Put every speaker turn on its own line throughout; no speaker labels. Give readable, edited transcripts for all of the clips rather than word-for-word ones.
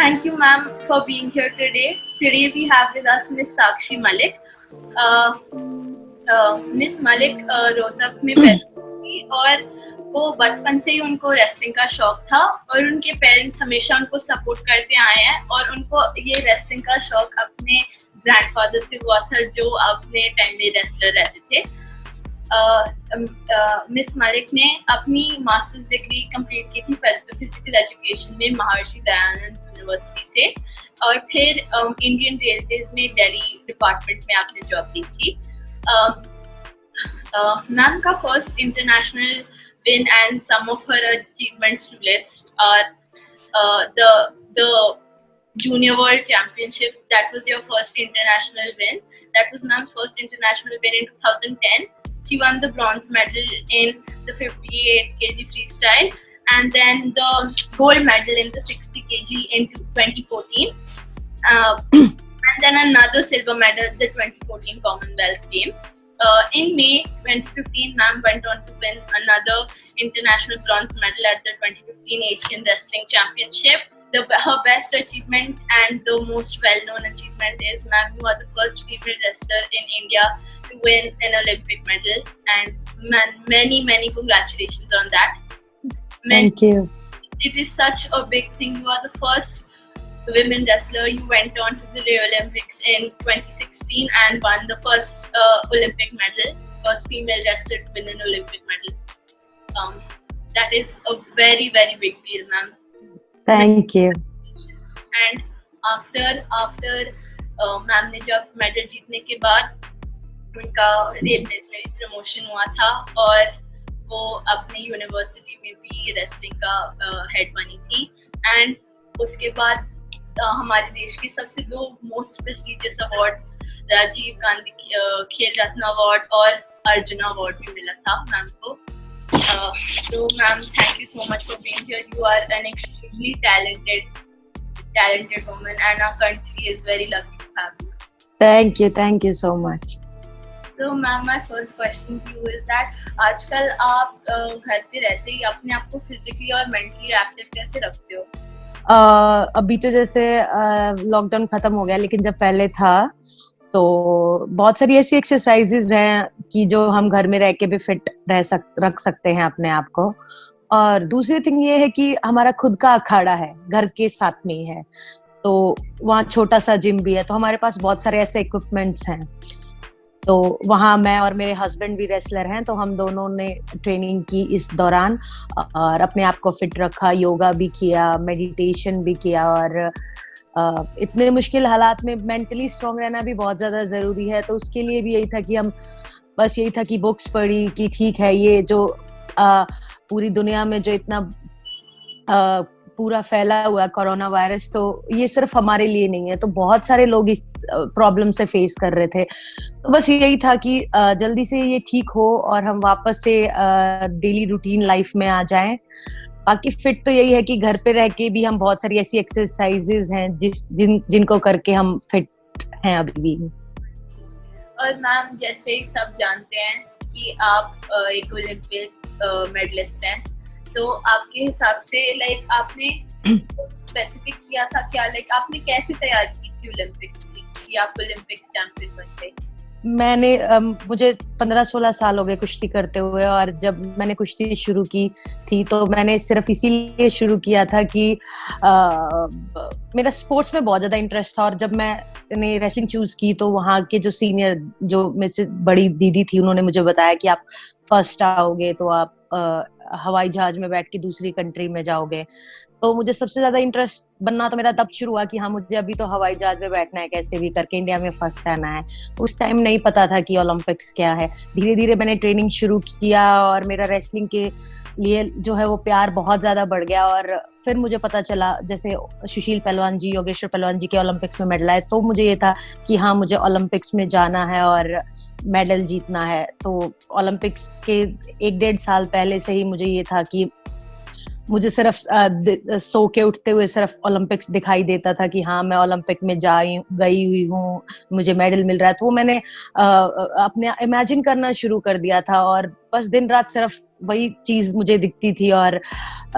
Thank you, ma'am, for being here today. Today we have with us Miss Sakshi Malik. Miss Malik Rohtak में पैदा हुई और वो बचपन से ही उनको रेसलिंग का शौक था और उनके पेरेंट्स हमेशा उनको सपोर्ट करते आए हैं और उनको ये रेसलिंग का शौक अपने ग्रैंडफादर से हुआ था जो अपने टाइम में रेसलर रहते थे। मिस मलिक ने अपनी मास्टर्स डिग्री कंप्लीट की थी फिजिकल एजुकेशन में महर्षि दयानंद यूनिवर्सिटी से और फिर इंडियन रेलवेज में दिल्ली डिपार्टमेंट में आपने जॉब की थी। मैम का first international win and some of her achievements to list are the Junior World Championship. That was your first international win. That was ma'am's first international win in 2010. She won the bronze medal in the 58 kg freestyle and then the gold medal in the 60 kg in 2014. And then another silver medal at the 2014 Commonwealth Games. In May 2015, ma'am went on to win another international bronze medal at the 2015 Asian Wrestling Championship. Her best achievement and the most well-known achievement is, ma'am, you are the first female wrestler in India to win an Olympic medal, and many congratulations on that.
Thank you.
It is such a big thing. You are the first women wrestler. You went on to the Rio Olympics in 2016 and won the first Olympic medal, first female wrestler to win an Olympic medal. That is a very big deal, ma'am.
Thank you.
And after ma'am ने जब medal जीतने के बाद उनका railways में भी promotion हुआ था और वो अपने यूनिवर्सिटी में भी रेसलिंग का हेड बनी थी एंड उसके बाद हमारे देश के सबसे दो most prestigious awards Rajiv Gandhi Khel Ratna award और अर्जुन अवार्ड भी मिला था मैम को। So ma'am, thank you so much for being here. You are an extremely talented woman and our country is very lucky to have you.
Thank you so much.
So ma'am, my first question to you is that आजकल आप घर पे रहते ही अपने आप को physically और mentally active कैसे रखते हो?
अभी तो जैसे लॉकडाउन खत्म हो गया लेकिन जब पहले था तो बहुत सारी ऐसी एक्सरसाइजेज हैं कि जो हम घर में रह के भी फिट रख सकते हैं अपने आप को। और दूसरी थिंग ये है कि हमारा खुद का अखाड़ा है, घर के साथ में ही है, तो वहाँ छोटा सा जिम भी है, तो हमारे पास बहुत सारे ऐसे इक्विपमेंट्स हैं। तो वहाँ मैं और मेरे हस्बैंड भी रेसलर हैं, तो हम दोनों ने ट्रेनिंग की इस दौरान और अपने आप को फिट रखा, योगा भी किया, मेडिटेशन भी किया और इतने मुश्किल हालात में मेंटली स्ट्रांग रहना भी बहुत ज्यादा जरूरी है। तो उसके लिए भी यही था कि बुक्स पढ़ी कि ठीक है ये जो पूरी दुनिया में जो इतना पूरा फैला हुआ कोरोना वायरस, तो ये सिर्फ हमारे लिए नहीं है, तो बहुत सारे लोग इस प्रॉब्लम से फेस कर रहे थे। तो बस यही था कि जल्दी से ये ठीक हो और हम वापस से डेली रूटीन लाइफ में आ जाएं। बाकी फिट तो यही है कि घर पे रह के भी हम बहुत सारी ऐसी एक्सरसाइजेज हैं जिनको करके हम फिट हैं अभी भी।
और मैम जैसे सब जानते हैं कि आप एक ओलंपिक मेडलिस्ट हैं, तो आपके हिसाब से लाइक आपने स्पेसिफिक किया था क्या, लाइक आपने कैसे तैयारी की थी ओलंपिक्स की कि आप ओलंपिक चैंपियन बन गए?
मुझे 15-16 साल हो गए कुश्ती करते हुए और जब मैंने कुश्ती शुरू की थी तो मैंने सिर्फ इसीलिए शुरू किया था कि मेरा स्पोर्ट्स में बहुत ज्यादा इंटरेस्ट था। और जब मैंने रेसलिंग चूज की तो वहाँ के जो सीनियर, जो मेरे से बड़ी दीदी थी, उन्होंने मुझे बताया कि आप फर्स्ट आओगे तो आप हवाई जहाज में बैठ के दूसरी कंट्री में जाओगे। तो मुझे सबसे ज्यादा इंटरेस्ट बनना तो मेरा तब शुरू हुआ कि हाँ मुझे अभी तो हवाई जहाज में बैठना है, कैसे भी करके इंडिया में फर्स्ट आना है। उस टाइम नहीं पता था कि ओलंपिक्स क्या है। धीरे धीरे मैंने ट्रेनिंग शुरू किया और मेरा रेसलिंग के लिए जो है वो प्यार बहुत ज्यादा बढ़ गया। और फिर मुझे पता चला जैसे सुशील पहलवान जी, योगेश्वर पहलवान जी के ओलंपिक्स में मेडल आए, तो मुझे ये था कि हाँ मुझे ओलंपिक्स में जाना है और मेडल जीतना है। तो ओलंपिक्स के 1-1.5 साल पहले से ही मुझे ये था कि मुझे सिर्फ सो के उठते हुए सिर्फ ओलंपिक्स दिखाई देता था कि हाँ मैं ओलंपिक में गई हुई हूँ, मुझे मेडल मिल रहा है। तो वो मैंने अपने इमेजिन करना शुरू कर दिया था और बस दिन रात सिर्फ वही चीज मुझे दिखती थी। और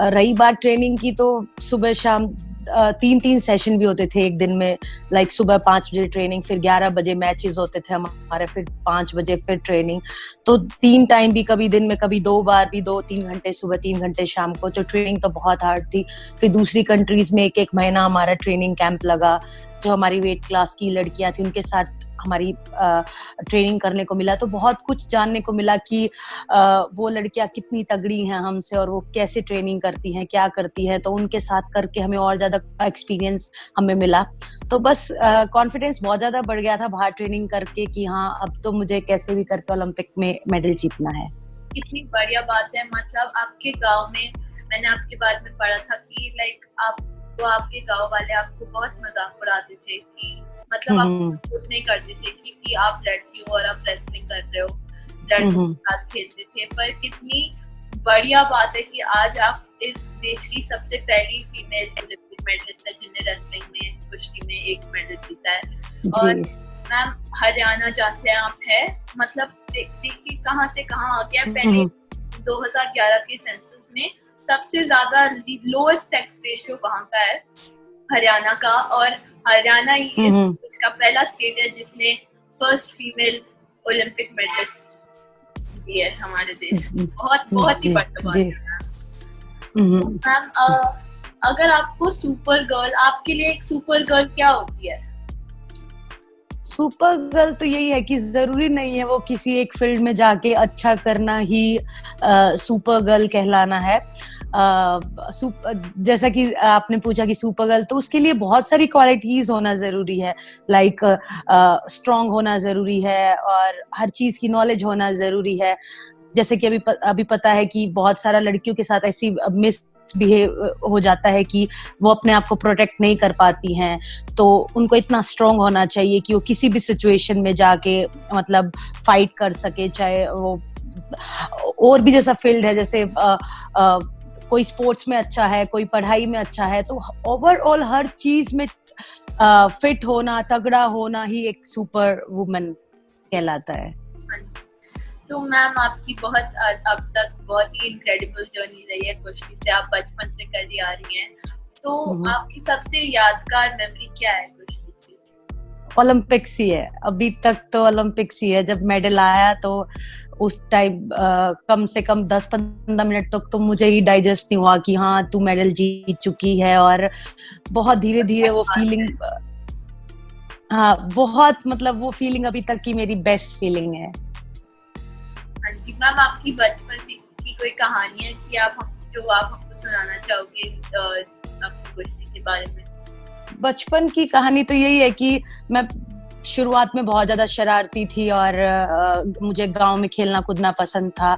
रही बात ट्रेनिंग की, तो सुबह शाम तीन तीन सेशन भी होते थे एक दिन में, लाइक सुबह 5 बजे ट्रेनिंग, फिर 11 बजे मैचेस होते थे हमारे, फिर 5 बजे फिर ट्रेनिंग। तो 3 टाइम भी, कभी दिन में कभी 2 बार भी, 2-3 घंटे सुबह 3 घंटे शाम को। तो ट्रेनिंग तो बहुत हार्ड थी। फिर दूसरी कंट्रीज में एक एक महीना हमारा ट्रेनिंग कैंप लगा। जो हमारी वेट क्लास की लड़कियां थी उनके साथ हमारी ट्रेनिंग करने को मिला। तो बहुत कुछ जानने को मिला कि वो लड़कियां कितनी तगड़ी हैं हमसे, और वो कैसे ट्रेनिंग करती हैं, क्या करती हैं। तो उनके साथ करके हमें और ज्यादा एक्सपीरियंस हमें मिला। तो बस कॉन्फिडेंस बहुत ज्यादा बढ़ गया था बाहर ट्रेनिंग करके कि हाँ, अब तो मुझे कैसे भी करके ओलंपिक में मेडल जीतना है।
कितनी बढ़िया बात है। मतलब आपके गांव में, मैंने आपके बारे में पढ़ा था कि लाइक तो आपके गांव वाले आपको बहुत मजाक उड़ाते थे कि मतलब आप सपोर्ट नहीं करते थे कि आप लड़की हो और आप रेसलिंग कर रहे हो, लड़कों के साथ खेलते थे। पर कितनी बढ़िया बात है कि आज आप इस देश की सबसे पहली फीमेल ओलंपिक मेडलिस्ट है जिन्हें रेसलिंग में, कुश्ती में एक मेडल जीता है। और मैम, हरियाणा जैसे आप है, मतलब देखिए कहाँ से कहाँ आ गया। पहले 2011 के सेंसस में सबसे ज्यादा लोएस्ट सेक्स रेशियो वहाँ का है, हरियाणा का। और हरियाणा ही इस देश का पहला स्टेट है जिसने फर्स्ट फीमेल ओलंपिक मेडलिस्ट दी है हमारे देश। बहुत ही बड़ा बात है मैम। अगर आपको सुपर गर्ल, आपके लिए एक सुपर गर्ल क्या होती है?
सुपर गर्ल तो यही है कि जरूरी नहीं है वो किसी एक फील्ड में जाके अच्छा करना ही सुपर गर्ल कहलाना है। जैसा कि आपने पूछा कि सुपर गर्ल, तो उसके लिए बहुत सारी क्वालिटीज होना जरूरी है। लाइक स्ट्रांग होना जरूरी है, और हर चीज की नॉलेज होना जरूरी है। जैसे कि अभी पता है कि बहुत सारा लड़कियों के साथ ऐसी मिसबिहेव हो जाता है कि वो अपने आप को प्रोटेक्ट नहीं कर पाती हैं। तो उनको इतना स्ट्रांग होना चाहिए कि वो किसी भी सिचुएशन में जाके मतलब फाइट कर सके, चाहे वो और भी जैसा फील्ड है, जैसे कोई स्पोर्ट्स में अच्छा है, कोई पढ़ाई में अच्छा है। तो ओवरऑल हर चीज में फिट होना, तगड़ा होना ही एक सुपर वुमन कहलाता है।
तो मैम, आपकी अब तक बहुत ही इनक्रेडिबल जर्नी रही है कुश्ती से, आप बचपन से कर आ रही हैं। तो आपकी सबसे यादगार मेमोरी क्या है कुश्ती की?
ओलंपिक्स ही है, अभी तक तो ओलंपिक्स ही है। जब मेडल आया तो उस टाइम कम से कम 10-15 मिनट तक तो मुझे ही डाइजेस्ट नहीं हुआ कि हाँ, तू मेडल जीत चुकी है। और बहुत धीरे धीरे वो फीलिंग, हाँ बहुत, मतलब वो फीलिंग अभी तक की मेरी बेस्ट फीलिंग है।
हाँ जी मैम, आपकी बचपन की कोई कहानी है कि आप हमको सुनाना चाहोगे अपनी कुश्ती के बारे में?
बचपन की कहानी तो यही है कि मैं शुरुआत में बहुत ज्यादा शरारती थी, और मुझे गांव में खेलना कूदना पसंद था।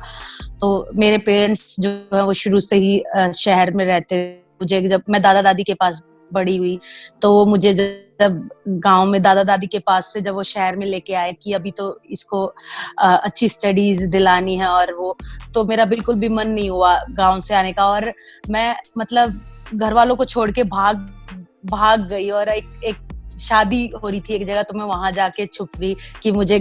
तो मेरे पेरेंट्स जो है वो शुरू से ही शहर में रहते। मुझे जब मैं दादा दादी के पास बड़ी हुई, तो मुझे जब गांव में दादा दादी के पास से जब वो शहर में लेके आए कि अभी तो इसको अच्छी स्टडीज दिलानी है, और वो तो मेरा बिल्कुल भी मन नहीं हुआ गांव से आने का। और मैं मतलब घर वालों को छोड़ के भाग गई, और एक शादी हो रही थी एक जगह, तो मैं वहां जाके छुप गई कि मुझे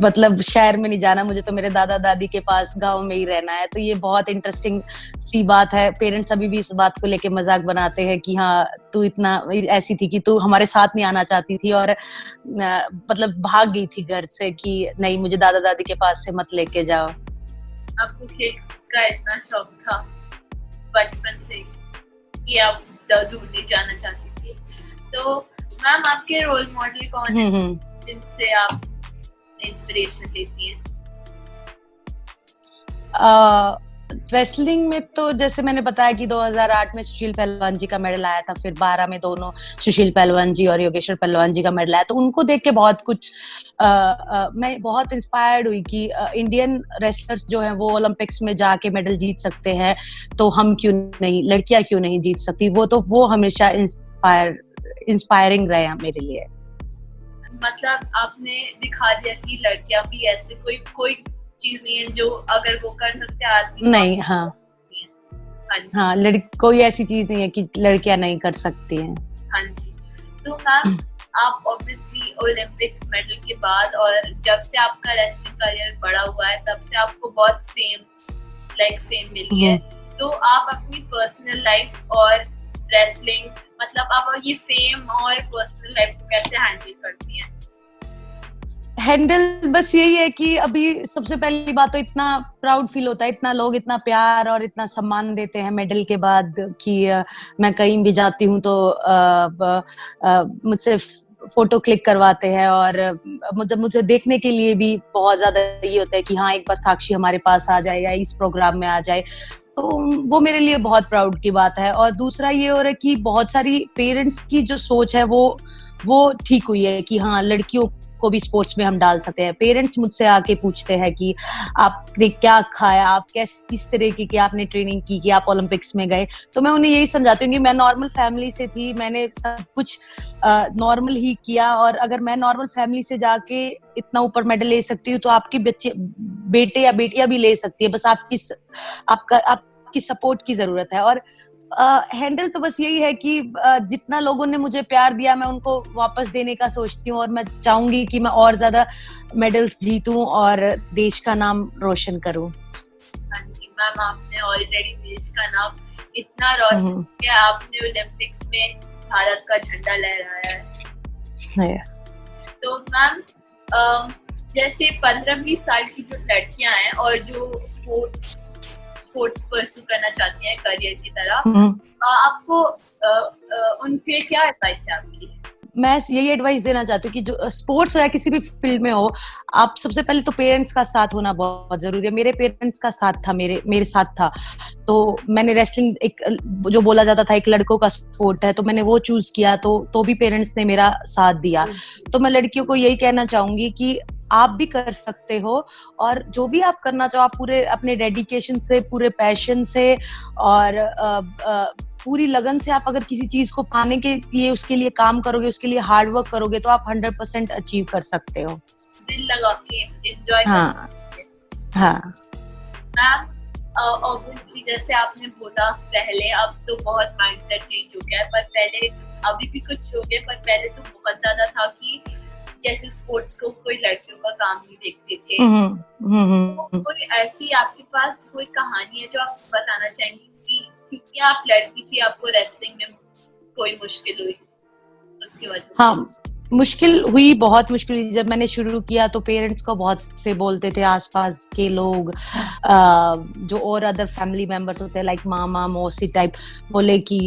मतलब शहर में नहीं जाना, मुझे तो मेरे दादा दादी के पास गांव में ही रहना है। तो ये बहुत इंटरेस्टिंग सी बात है। पेरेंट्स अभी भी इस बात को लेके मजाक बनाते हैं कि हाँ, तू इतना ऐसी थी कि तू हमारे साथ नहीं आना चाहती थी, और मतलब भाग गई थी घर से कि नहीं, मुझे दादा दादी के पास से मत लेके जाओ।
आपको खेल का इतना शौक था बचपन से कि आप दूर नहीं जाना चाहती थी। तो मैम, आपके रोल मॉडल कौन है जिनसे आप इंस्पिरेशन लेती हैं?
रेसलिंग में तो जैसे मैंने बताया कि 2008 में सुशील पहलवान जी का मेडल आया था, फिर 12 में दोनों सुशील पहलवान जी और योगेश्वर पहलवान जी का मेडल आया। तो उनको देख के बहुत कुछ मैं बहुत इंस्पायर्ड हुई कि इंडियन रेसलर्स जो हैं वो ओलंपिक्स में जाके मेडल जीत सकते हैं, तो हम क्यों नहीं, लड़कियां क्यों नहीं जीत सकती। वो हमेशा इंस्पायरिंग रहे मेरे लिए।
मतलब आपने दिखा दिया कि लड़कियां भी ऐसे कोई चीज नहीं है जो अगर वो कर सकते हैं आदमी
नहीं। हाँ कोई ऐसी चीज नहीं है कि लड़कियां नहीं कर सकती हैं।
हाँ जी। तो मैम, आप ऑब्वियसली ओलंपिक्स मेडल के बाद और जब से आपका रेसलिंग करियर बड़ा हुआ है, तब से आपको बहुत फेम मिली है। तो आप अपनी पर्सनल लाइफ और रेसलिंग, मतलब आप और ये फेम और पर्सनल लाइफ को कैसे हैंडल करती हैं?
हैंडल बस यही है कि अभी सबसे पहली बात तो इतना प्राउड फील होता है, इतना लोग इतना प्यार और इतना सम्मान देते हैं मेडल के बाद कि मैं कहीं भी जाती हूँ तो मुझसे फोटो क्लिक करवाते हैं और मुझे देखने के लिए भी बहुत ज्यादा ये होता है कि हाँ एक बार साक्षी हमारे पास आ जाए या इस प्रोग्राम में आ जाए, तो वो मेरे लिए बहुत प्राउड की बात है। और दूसरा ये हो रहा है कि बहुत सारी पेरेंट्स की जो सोच है वो ठीक हुई है कि हाँ लड़कियों को भी स्पोर्ट्स में हम डाल सकते हैं। पेरेंट्स मुझसे आके पूछते हैं कि आपने क्या खाया, आप किस तरह की आपने ट्रेनिंग की कि आप ओलंपिक्स में गए, तो मैं उन्हें यही समझाती हूँ कि मैं नॉर्मल फैमिली से थी, मैंने सब कुछ नॉर्मल ही किया, और अगर मैं नॉर्मल फैमिली से जाके इतना ऊपर मेडल ले सकती हूँ तो आपके बच्चे बेटे या बेटियां भी ले सकती है, बस आपकी सपोर्ट की जरूरत है। और हैंडल तो बस यही है कि जितना लोगों ने मुझे प्यार दिया मैं उनको वापस देने का सोचती हूँ, और मैं चाहूंगी कि मैं और ज्यादा मेडल्स जीतूं और देश का नाम रोशन करूं।
हाँ जी मैम, आपने ऑलरेडी देश का नाम इतना रोशन किया, आपने ओलंपिक्स में भारत का झंडा लहराया है। तो मैम जैसे 15-20 साल की जो लड़कियां हैं और जो स्पोर्ट्स परस्यू करना चाहती हैं करियर की तरह, आपको उनके क्या एडवाइस है आपकी?
मैं यही एडवाइस देना चाहती हूँ कि जो स्पोर्ट्स हो या किसी भी फील्ड में हो, आप सबसे पहले तो पेरेंट्स का साथ होना बहुत जरूरी है। मेरे पेरेंट्स का साथ था, मेरे साथ था, तो मैंने रेसलिंग एक जो बोला जाता था एक लड़कों का स्पोर्ट है, तो मैंने वो चूज किया, तो भी पेरेंट्स ने मेरा साथ दिया। तो मैं लड़कियों को यही कहना चाहूंगी कि आप भी कर सकते हो, और जो भी आप करना चाहो आप पूरे अपने डेडिकेशन से, पूरे पैशन से और पूरी लगन से आप अगर किसी चीज को पाने के लिए उसके लिए काम करोगे, उसके लिए हार्ड वर्क करोगे, तो आप 100% अचीव कर सकते हो।
दिल लगा के एंजॉय
हाँ,
कर सकते हैं।
हाँ
मैम ऑब्वियसली जैसे आपने बोला पहले, अब तो बहुत माइंडसेट चेंज हो गया है, पर पहले अभी भी कुछ लोग हैं, पर पहले तो बहुत ज्यादा था कि जैसे स्पोर्ट्स को कोई लड़कियों का काम नहीं देखते थे। तो कोई ऐसी आपके पास कोई कहानी है जो आप बताना चाहेंगी कि क्योंकि आप लड़की थी आपको रेसलिंग में कोई मुश्किल हुई उसकी वजह से?
हाँ, मुश्किल हुई, बहुत मुश्किल हुई। जब मैंने शुरू किया तो पेरेंट्स को बहुत से बोलते थे आसपास के लोग, जो और अदर फैमिली मेंबर्स होते हैं लाइक मामा मौसी टाइप, बोले कि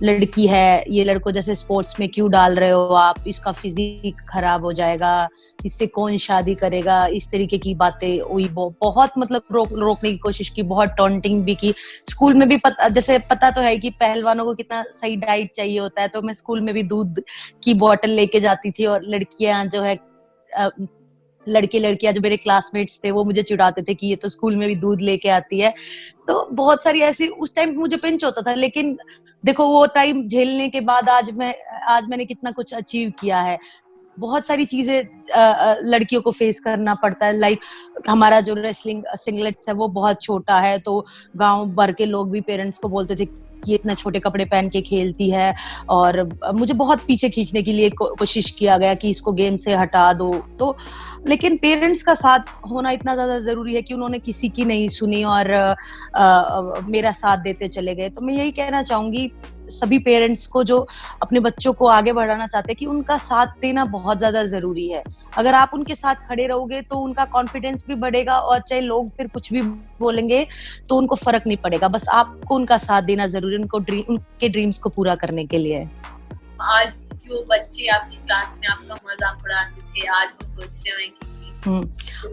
लड़की है, ये लड़कों जैसे स्पोर्ट्स में क्यों डाल रहे हो आप, इसका फिजिक खराब हो जाएगा, इससे कौन शादी करेगा, इस तरीके की बातें हुई। बहुत मतलब रोकने की कोशिश की, बहुत टॉन्टिंग भी की। स्कूल में भी पता तो है कि पहलवानों को कितना सही डाइट चाहिए होता है, तो मैं स्कूल में भी दूध की बोतल लेके जाती थी, और लड़कियां जो है लड़कियां जो मेरे क्लासमेट्स थे वो मुझे चिढ़ाते थे कि ये तो स्कूल में भी दूध लेके आती है। तो बहुत सारी ऐसी उस टाइम मुझे पिंच होता था, लेकिन देखो वो टाइम झेलने के बाद आज मैंने कितना कुछ अचीव किया है। बहुत सारी चीजें लड़कियों को फेस करना पड़ता है, लाइक हमारा जो रेसलिंग सिंगलेट्स है वो बहुत छोटा है, तो गांव भर के लोग भी पेरेंट्स को बोलते थे कि इतना छोटे कपड़े पहन के खेलती है, और मुझे बहुत पीछे खींचने के लिए कोशिश किया गया कि इसको गेम से हटा दो। तो लेकिन पेरेंट्स का साथ होना इतना ज्यादा जरूरी है कि उन्होंने किसी की नहीं सुनी और मेरा साथ देते चले गए। तो मैं यही कहना चाहूंगी सभी पेरेंट्स को जो अपने बच्चों को आगे बढ़ाना चाहते हैं कि उनका साथ देना बहुत ज्यादा जरूरी है। अगर आप उनके साथ खड़े रहोगे तो उनका कॉन्फिडेंस भी बढ़ेगा, और चाहे लोग फिर कुछ भी बोलेंगे तो उनको फर्क नहीं पड़ेगा, बस आपको उनका साथ देना जरूरी है उनके ड्रीम्स को पूरा करने के लिए।
आज जो बच्चे आपकी क्लास में आपका मजाक उड़ाते थे, आज वो सोच रहे हैं कि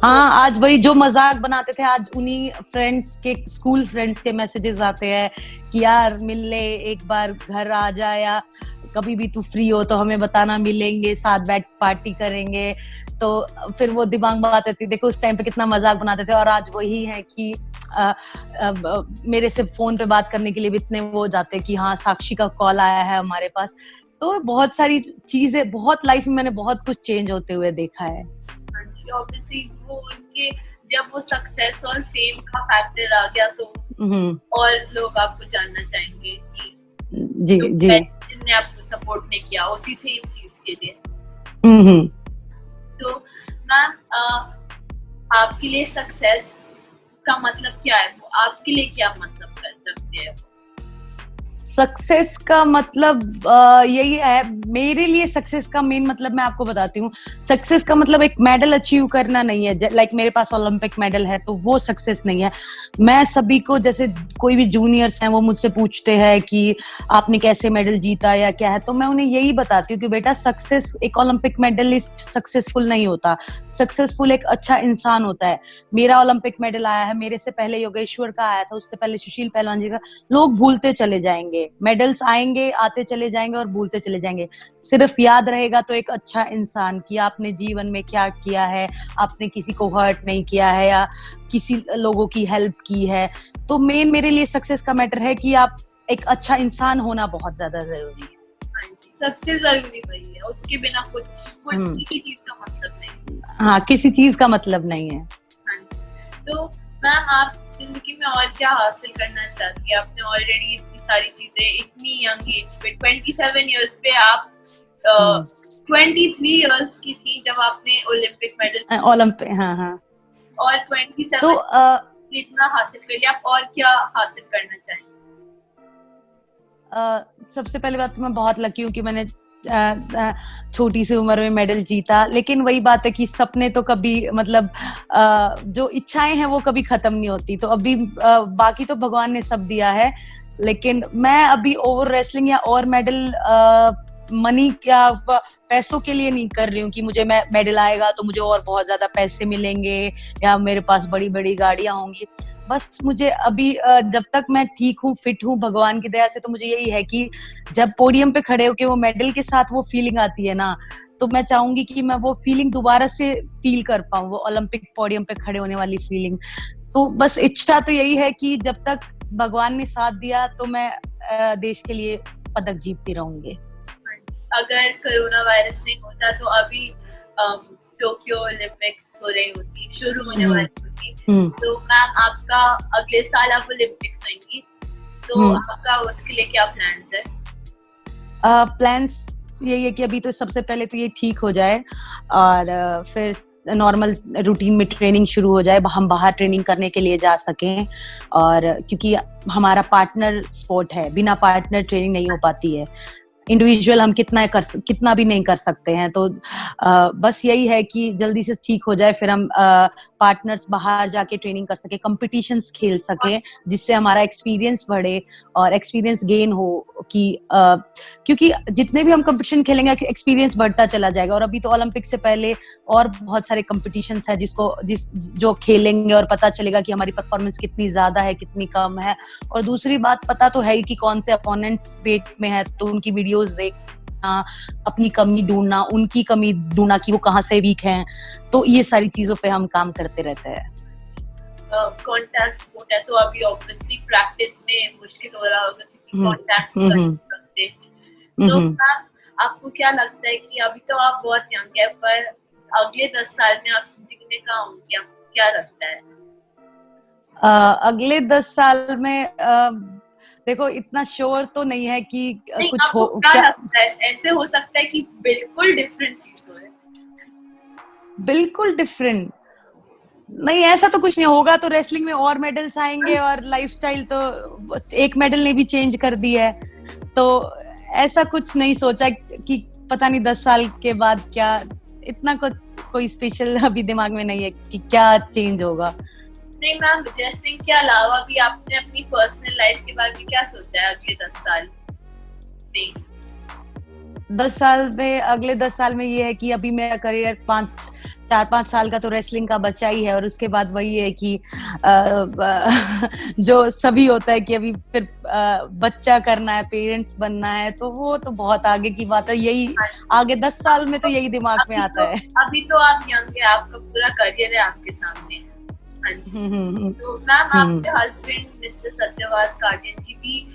हाँ, आज वही जो मजाक बनाते थे, आज उन्हीं फ्रेंड्स के, स्कूल फ्रेंड्स के मैसेजेस आते हैं कि यार मिल ले, एक बार घर आ जा, या कभी भी तू फ्री हो तो हमें बताना, मिलेंगे, साथ बैठ पार्टी करेंगे। तो फिर वो दिमाग में बात आती, देखो उस टाइम पे कितना मजाक बनाते थे, और आज वही है कि मेरे से फोन पे बात करने के लिए भी इतने वो जाते कि हाँ साक्षी का कॉल आया है हमारे पास। तो बहुत सारी चीजें, बहुत लाइफ में मैंने बहुत कुछ चेंज होते हुए देखा है।
ऑब्वियसली वो उनके जब वो सक्सेस और फेम का फैक्टर आ गया तो और लोग आपको जानना चाहेंगे कि
जी जी
जिनने आपको सपोर्ट नहीं किया उसी सेम चीज के लिए। तो मैम आपके लिए सक्सेस का मतलब क्या है, वो आपके लिए क्या मतलब रखते हैं?
सक्सेस का मतलब यही है मेरे लिए। सक्सेस का मेन मतलब मैं आपको बताती हूँ। सक्सेस का मतलब एक मेडल अचीव करना नहीं है। लाइक मेरे पास ओलंपिक मेडल है तो वो सक्सेस नहीं है। मैं सभी को, जैसे कोई भी जूनियर्स हैं वो मुझसे पूछते हैं कि आपने कैसे मेडल जीता या क्या है, तो मैं उन्हें यही बताती हूँ कि बेटा सक्सेस, एक ओलंपिक मेडलिस्ट सक्सेसफुल नहीं होता। सक्सेसफुल एक अच्छा इंसान होता है। मेरा ओलंपिक मेडल आया है, मेरे से पहले योगेश्वर का आया था, उससे पहले सुशील पहलवान जी का। लोग भूलते चले जाएंगे, मेडल्स आएंगे, आते चले जाएंगे और भूलते चले जाएंगे। सिर्फ याद रहेगा तो एक अच्छा इंसान कि आपने जीवन में क्या किया है, आपने किसी को हर्ट नहीं किया है या किसी लोगों की हेल्प की है। तो मेन मेरे लिए सक्सेस का मैटर है कि आप एक अच्छा इंसान होना बहुत ज्यादा जरूरी है।
हाँ जी, सबसे जरूरी वही है, उसके बिना कुछ किसी चीज का मतलब नहीं।
हाँ, किसी चीज का मतलब नहीं है।
हाँ जी। तो मैम, आप जिंदगी में और क्या हासिल करना चाहती है? आपने ऑलरेडी इतनी सारी चीजें, इतनी यंग एज पे, 27 इयर्स पे आप 23 इयर्स की थी जब आपने ओलंपिक मेडल
ओलंपिक, हाँ हाँ,
और 27
तो
इतना हासिल कर लिया, आप और क्या हासिल करना चाहेंगे?
सबसे पहले बात तो मैं बहुत लकी हूँ कि मैंने छोटी सी उम्र में मेडल जीता। लेकिन वही बात है कि सपने तो कभी, मतलब जो इच्छाएं हैं वो कभी खत्म नहीं होती। तो अभी बाकी तो भगवान ने सब दिया है, लेकिन मैं अभी ओवर रेसलिंग या और मेडल मनी या पैसों के लिए नहीं कर रही हूँ कि मुझे मेडल आएगा तो मुझे और बहुत ज्यादा पैसे मिलेंगे या मेरे पास बड़ी बड़ी गाड़ियां होंगी। बस मुझे अभी जब तक मैं ठीक हूँ, फिट हूँ भगवान की दया से, तो मुझे यही है कि जब पोडियम पे खड़े होके वो मेडल के साथ वो फीलिंग आती है ना, तो मैं चाहूंगी कि मैं वो फीलिंग दोबारा से फील कर पाऊँ, वो ओलंपिक पोडियम पे खड़े होने वाली फीलिंग। तो बस इच्छा तो यही है कि जब तक भगवान ने साथ दिया तो मैं देश के लिए पदक जीतती रहूंगी।
अगर कोरोना वायरस नहीं होता तो अभी टोक्यो ओलंपिक्स हो रही होती, शुरू होने वाली होती। तो मैम, आपका अगले साल आप ओलंपिक्स होंगी, तो आपका उसके लिए क्या प्लान्स है?
प्लान्स यही है कि अभी तो सबसे पहले तो ये ठीक हो जाए और फिर नॉर्मल रूटीन में ट्रेनिंग शुरू हो जाए, हम बाहर ट्रेनिंग करने के लिए जा सकें। और क्योंकि हमारा पार्टनर स्पोर्ट है, बिना पार्टनर ट्रेनिंग नहीं हो पाती है। इंडिविजुअल हम कितना भी नहीं कर सकते हैं। तो बस यही है कि जल्दी से ठीक हो जाए, फिर हम पार्टनर्स बाहर जाके ट्रेनिंग कर सके, कंपटीशंस खेल सके, जिससे हमारा एक्सपीरियंस बढ़े और एक्सपीरियंस गेन हो। कि क्योंकि जितने भी हम कंपटीशन खेलेंगे एक्सपीरियंस बढ़ता चला जाएगा। और अभी तो ओलंपिक से पहले और बहुत सारे कंपटीशंस है जो खेलेंगे और पता चलेगा कि हमारी परफॉर्मेंस कितनी ज्यादा है, कितनी कम है। और दूसरी बात, पता तो है कि कौन से अपोनेंट्स वेट में है, तो उनकी वीडियोस देखना, अपनी कमी ढूंढना, उनकी कमी ढूंढना कि वो कहाँ से वीक हैं। तो ये सारी चीजों पे हम काम करते रहते हैं।
कॉन्टैक्ट स्पोर्ट है तो अभी ऑब्वियसली प्रैक्टिस में मुश्किल हो रहा होगा क्योंकि कॉन्टैक्ट कर सकते हैं। तो मैम, आपको क्या लगता है कि अभी तो आप बहुत यंग है, पर अगले 10 साल में आप जिंदगी में कहाँ होंगी? आपको क्या लगता है?
अगले 10 साल में देखो, इतना श्योर तो नहीं है कि
नहीं,
कुछ
आपको
हो।
क्या लगता है? ऐसे हो सकता है कि बिल्कुल डिफरेंट चीज हो।
बिल्कुल डिफरेंट नहीं, ऐसा तो कुछ नहीं होगा। तो रेसलिंग में और मेडल्स आएंगे और लाइफस्टाइल तो एक मेडल ने भी चेंज कर दी है। तो ऐसा कुछ नहीं सोचा कि पता नहीं 10 साल के बाद क्या, इतना कोई स्पेशल अभी दिमाग में नहीं है कि क्या चेंज होगा।
नहीं मैम, रेसलिंग के अलावा भी आपने अपनी पर्सनल लाइफ के बारे में क्या सोचा है अगले 10 साल में?
10 साल में, अगले 10 साल में ये है कि अभी मेरा करियर 4-5 साल का तो रेसलिंग का बचा ही है। और उसके बाद वही है कि जो सभी होता है कि अभी फिर बच्चा करना है, पेरेंट्स बनना है, तो वो तो बहुत आगे की बात है। यही आगे 10 साल में तो यही दिमाग में आता है।
अभी तो आप यंग है, आपका पूरा करियर है आपके सामने। हाँ जी। तो मैम, आपके हस्बैंड मिस्टर सत्यवाद काटिया जी भी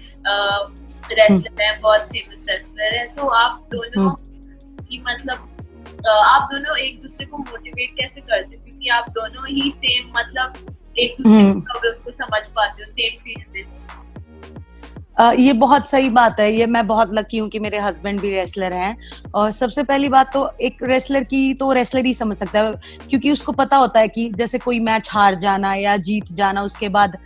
रेसलर है, बहुत फेमस रेसलर है। तो आप दोनों की मतलब आप दोनों एक दूसरे को मोटिवेट कैसे करते हो? क्योंकि आप दोनों ही सेम, मतलब एक दूसरे की प्रॉब्लम को समझ पाते हो, सेम फील्ड में।
ये बहुत सही बात है। ये मैं बहुत लकी हूँ कि मेरे हस्बैंड भी रेसलर हैं। और सबसे पहली बात तो, एक रेसलर की तो रेसलर ही समझ सकता है, क्योंकि उसको पता होता है कि जैसे कोई मैच हार जाना या जीत जाना, उसके बाद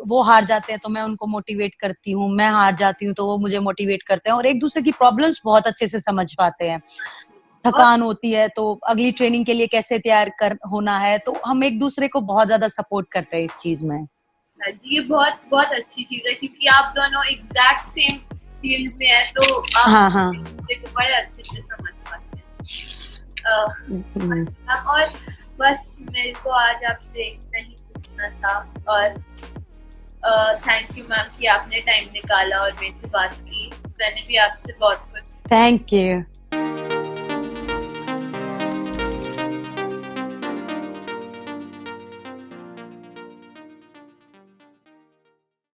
वो हार जाते हैं तो मैं उनको मोटिवेट करती हूँ, मैं हार जाती हूँ तो वो मुझे मोटिवेट करते हैं, और एक दूसरे की प्रॉब्लम्स बहुत अच्छे से समझ पाते हैं। थकान होती है तो अगली ट्रेनिंग के लिए कैसे तैयार कर होना है, तो हम एक दूसरे को बहुत ज्यादा सपोर्ट करते हैं इस चीज में।
ये बहुत बहुत अच्छी चीज है, क्योंकि आप दोनों एग्जैक्ट सेम फील्ड में है, तो आप
हाँ हाँ
एक दूसरे को बड़े अच्छे से समझ पाते हैं। और बस मेरे को आज आपसे इतना ही पूछना था, और थैंक यू मैम कि आपने टाइम निकाला और मेरे से बात की। मैंने भी आपसे बहुत कुछ
थैंक यू।